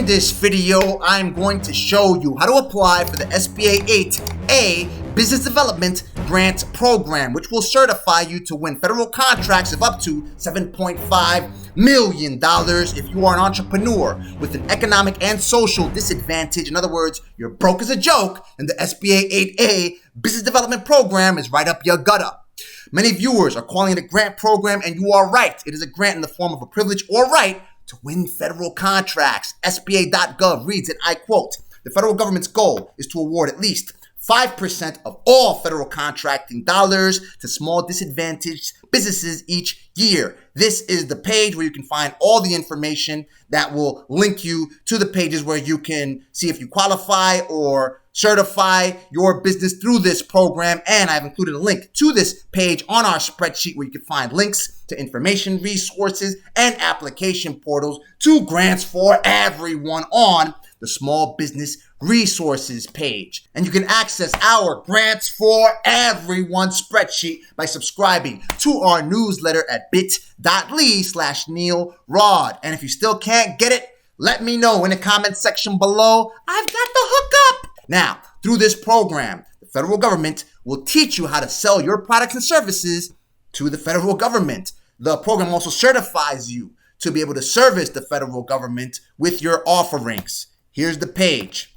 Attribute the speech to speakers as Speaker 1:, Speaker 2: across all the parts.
Speaker 1: this video, I'm going to show you how to apply for the SBA 8A Business Development Grant Program, which will certify you to win federal contracts of up to $7.5 million if you are an entrepreneur with an economic and social disadvantage. In other words, you're broke as a joke, and the SBA 8A Business Development Program is right up your gutter. Many viewers are calling it a grant program, and you are right. It is a grant in the form of a privilege or right to win federal contracts. SBA.gov reads it, I quote, "The federal government's goal is to award at least 5% of all federal contracting dollars to small disadvantaged businesses each year." This is the page where you can find all the information that will link you to the pages where you can see if you qualify or certify your business through this program. And I've included a link to this page on our spreadsheet where you can find links to information, resources, and application portals to grants for everyone on the Small Business Resources page. And you can access our Grants for Everyone spreadsheet by subscribing to our newsletter at bit.ly/Neal Rod. And if you still can't get it, let me know in the comment section below. I've got the hookup. Now, through this program, the federal government will teach you how to sell your products and services to the federal government. The program also certifies you to be able to service the federal government with your offerings. Here's the page.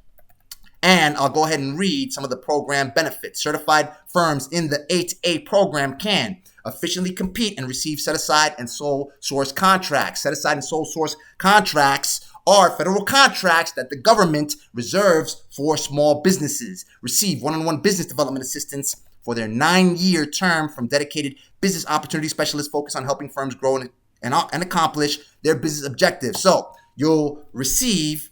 Speaker 1: And I'll go ahead and read some of the program benefits. Certified firms in the 8A program can efficiently compete and receive set-aside and sole source contracts. Set-aside and sole source contracts are federal contracts that the government reserves for small businesses. Receive one-on-one business development assistance for their 9-year term from dedicated business opportunity specialists focused on helping firms grow and accomplish their business objectives. So you'll receive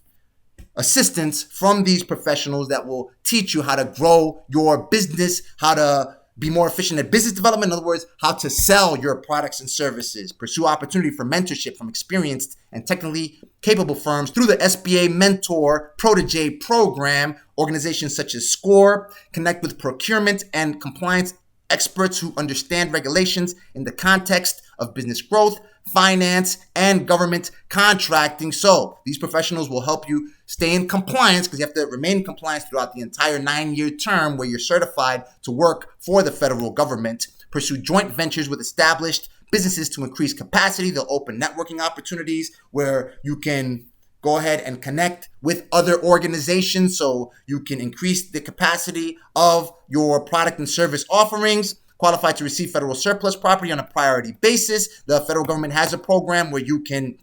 Speaker 1: assistance from these professionals that will teach you how to grow your business, how to be more efficient at business development. In other words, how to sell your products and services. Pursue opportunity for mentorship from experienced and technically capable firms through the SBA Mentor Protege Program. Organizations such as SCORE connect with procurement and compliance experts who understand regulations in the context of business growth, finance, and government contracting. So these professionals will help you stay in compliance, because you have to remain in compliance throughout the entire 9-year term where you're certified to work for the federal government. Pursue joint ventures with established businesses to increase capacity. They'll open networking opportunities where you can go ahead and connect with other organizations so you can increase the capacity of your product and service offerings. Qualified to receive federal surplus property on a priority basis. The federal government has a program where you can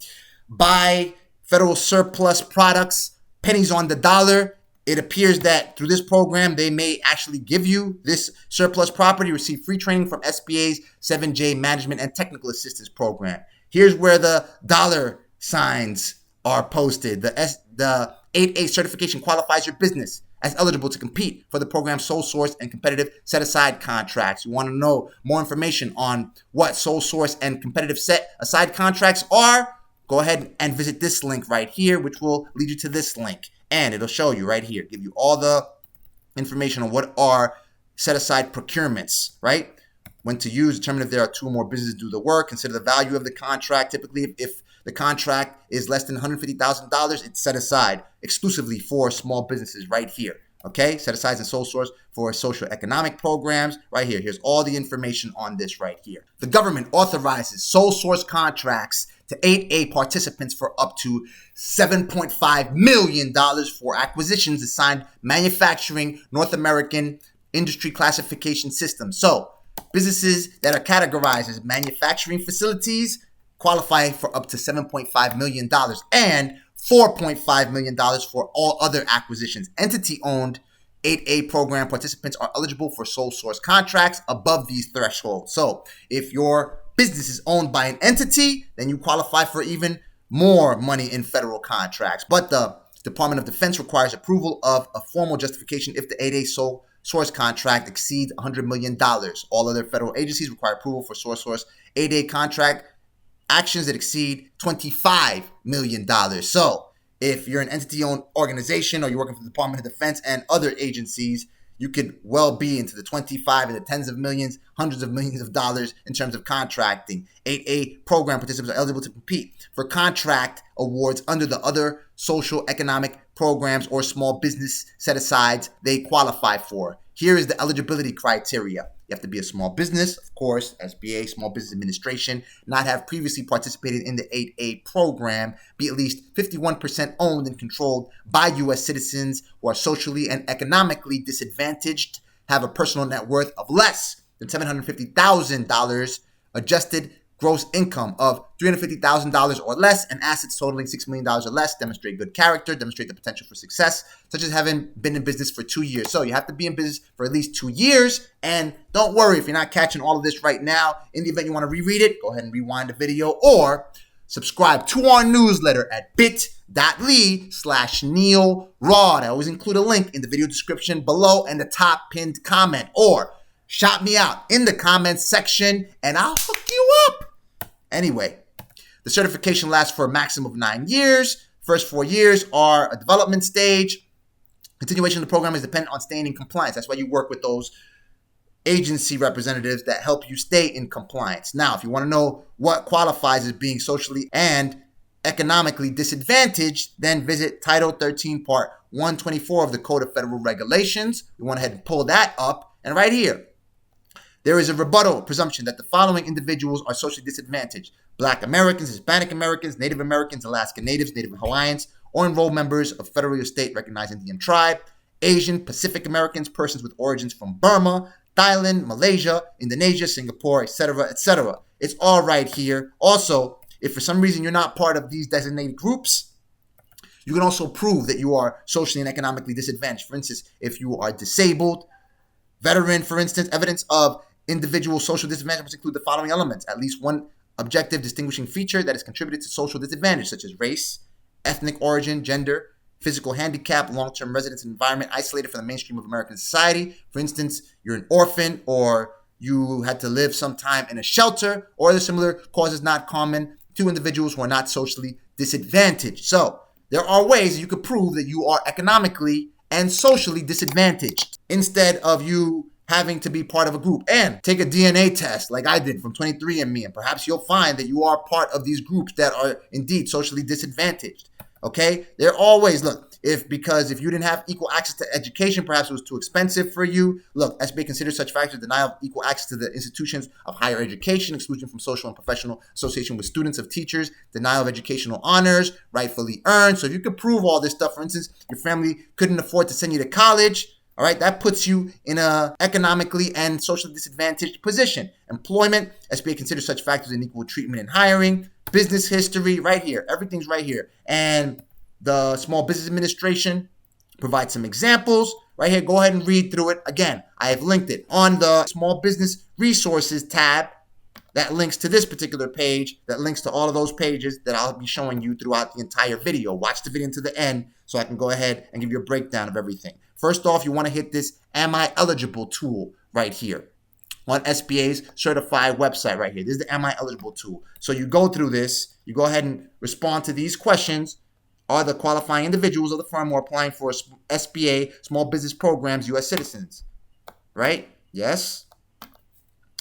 Speaker 1: buy federal surplus products, pennies on the dollar. It appears that through this program, they may actually give you this surplus property, receive free training from SBA's 7J Management and Technical Assistance Program. Here's where the dollar signs are posted. The 8A certification qualifies your business as eligible to compete for the program's sole source and competitive set-aside contracts. You want to know more information on what sole source and competitive set-aside contracts are? Go ahead and visit this link right here, which will lead you to this link. And it'll show you right here, give you all the information on what are set-aside procurements, right? When to use, determine if there are 2 or more businesses do the work, consider the value of the contract. Typically, if the contract is less than $150,000, it's set aside exclusively for small businesses right here. Okay, set aside and sole source for social economic programs right here. Here's all the information on this right here. The government authorizes sole source contracts to 8A participants for up to $7.5 million for acquisitions assigned manufacturing North American industry classification system. So businesses that are categorized as manufacturing facilities qualify for up to $7.5 million and $4.5 million for all other acquisitions. Entity-owned 8A program participants are eligible for sole source contracts above these thresholds. So if your business is owned by an entity, then you qualify for even more money in federal contracts. But the Department of Defense requires approval of a formal justification if the 8A sole source contract exceeds $100 million. All other federal agencies require approval for sole source 8A contract actions that exceed $25 million. So if you're an entity-owned organization or you're working for the Department of Defense and other agencies, you could well be into the 25 and the tens of millions, hundreds of millions of dollars in terms of contracting. 8A program participants are eligible to compete for contract awards under the other social economic programs or small business set-asides they qualify for. Here is the eligibility criteria. You have to be a small business, of course, SBA, Small Business Administration, not have previously participated in the 8A program, be at least 51% owned and controlled by U.S. citizens who are socially and economically disadvantaged, have a personal net worth of less than $750,000, adjusted gross income of $350,000 or less, and assets totaling $6 million or less, demonstrate good character, demonstrate the potential for success, such as having been in business for 2 years. So you have to be in business for at least 2 years, and don't worry if you're not catching all of this right now. In the event you want to reread it, go ahead and rewind the video or subscribe to our newsletter at bit.ly/Neal Rod. I always include a link in the video description below and the top pinned comment, or shout me out in the comments section and I'll hook you up. Anyway, the certification lasts for a maximum of 9 years. First 4 years are a development stage. Continuation of the program is dependent on staying in compliance. That's why you work with those agency representatives that help you stay in compliance. Now, if you want to know what qualifies as being socially and economically disadvantaged, then visit Title 13, Part 124 of the Code of Federal Regulations. You want to head and pull that up. And right here, there is a rebuttal presumption that the following individuals are socially disadvantaged: Black Americans, Hispanic Americans, Native Americans, Alaska Natives, Native Hawaiians, or enrolled members of federally or state recognized Indian tribe, Asian, Pacific Americans, persons with origins from Burma, Thailand, Malaysia, Indonesia, Singapore, etc., etc. It's all right here. Also, if for some reason you're not part of these designated groups, you can also prove that you are socially and economically disadvantaged. For instance, if you are disabled, veteran, for instance, evidence of individual social disadvantage must include the following elements: at least one objective distinguishing feature that has contributed to social disadvantage, such as race, ethnic origin, gender, physical handicap, long-term residence and environment isolated from the mainstream of American society. For instance, you're an orphan, or you had to live some time in a shelter, or the similar causes not common to individuals who are not socially disadvantaged. So there are ways you could prove that you are economically and socially disadvantaged instead of you having to be part of a group. And take a DNA test like I did from 23andMe, and perhaps you'll find that you are part of these groups that are indeed socially disadvantaged. Okay? There are always, because if you didn't have equal access to education, perhaps it was too expensive for you. Look, SBA considers such factors: denial of equal access to the institutions of higher education, exclusion from social and professional association with students of teachers, denial of educational honors rightfully earned. So if you could prove all this stuff, for instance, your family couldn't afford to send you to college, all right, that puts you in a economically and socially disadvantaged position. Employment, SBA considers such factors in equal treatment in hiring. Business history, right here. Everything's right here. And the Small Business Administration provides some examples. Right here, go ahead and read through it. Again, I have linked it on the Small Business Resources tab. That links to this particular page, that links to all of those pages that I'll be showing you throughout the entire video. Watch the video to the end so I can go ahead and give you a breakdown of everything. First off, you want to hit this Am I Eligible tool right here on SBA's certified website right here. This is the Am I Eligible tool. So you go through this, you go ahead and respond to these questions. Are the qualifying individuals of the firm who are applying for SBA Small Business Programs U.S. citizens? Right? Yes.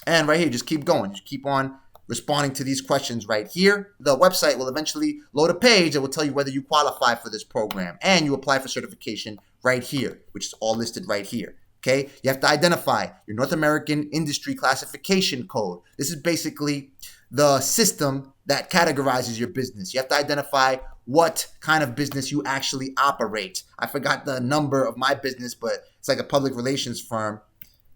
Speaker 1: And right here, just keep going. Just keep on responding to these questions right here. The website will eventually load a page that will tell you whether you qualify for this program, and you apply for certification right here, which is all listed right here. Okay? You have to identify your North American Industry Classification Code. This is basically the system that categorizes your business. You have to identify what kind of business you actually operate. I forgot the number of my business, but it's like a public relations firm.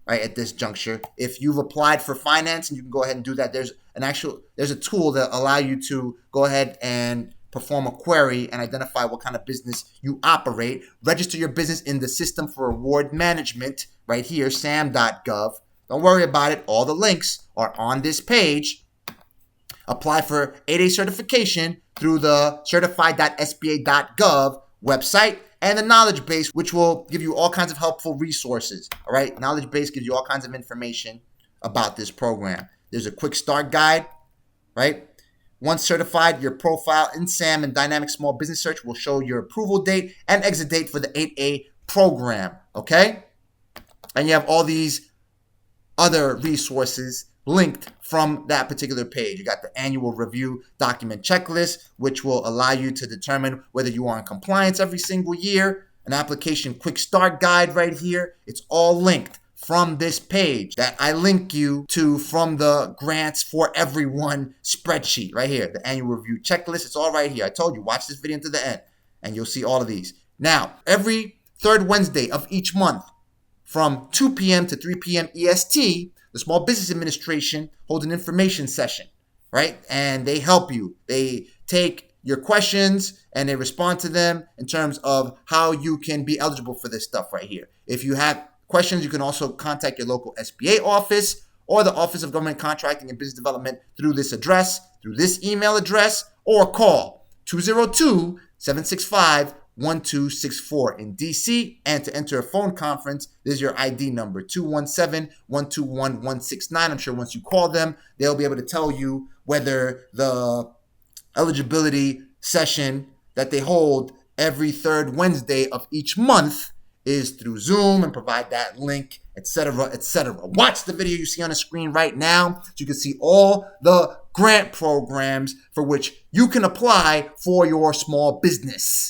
Speaker 1: Right, at this juncture, if you've applied for financing, you can go ahead and do that. There's a tool that allow you to go ahead and perform a query and identify what kind of business you operate. Register your business in the System for Award Management right here, sam.gov. Don't worry about it. All the links are on this page. Apply for 8A certification through the certified.sba.gov website. And the knowledge base, which will give you all kinds of helpful resources. All right, knowledge base gives you all kinds of information about this program. There's a quick start guide, right? Once certified, your profile in SAM and Dynamic Small Business Search will show your approval date and exit date for the 8A program, okay? And you have all these other resources linked from that particular page. You got the annual review document checklist, which will allow you to determine whether you are in compliance every single year. An application quick start guide right here. It's all linked from this page that I link you to from the Grants for Everyone spreadsheet right here. The annual review checklist. It's all right here. I told you, watch this video to the end and you'll see all of these. Now, every third Wednesday of each month from 2 p.m. to 3 p.m. EST, the Small Business Administration holds an information session, right? And they help you. They take your questions and they respond to them in terms of how you can be eligible for this stuff right here. If you have questions, you can also contact your local SBA office or the Office of Government Contracting and Business Development through this address, through this email address, or call 202-765-1264 in DC. And to enter a phone conference, there's your ID number, 217-121-169. I'm sure once you call them, they'll be able to tell you whether the eligibility session that they hold every third Wednesday of each month is through Zoom, and provide that link, etc., etc. Watch the video you see on the screen right now so you can see all the grant programs for which you can apply for your small business.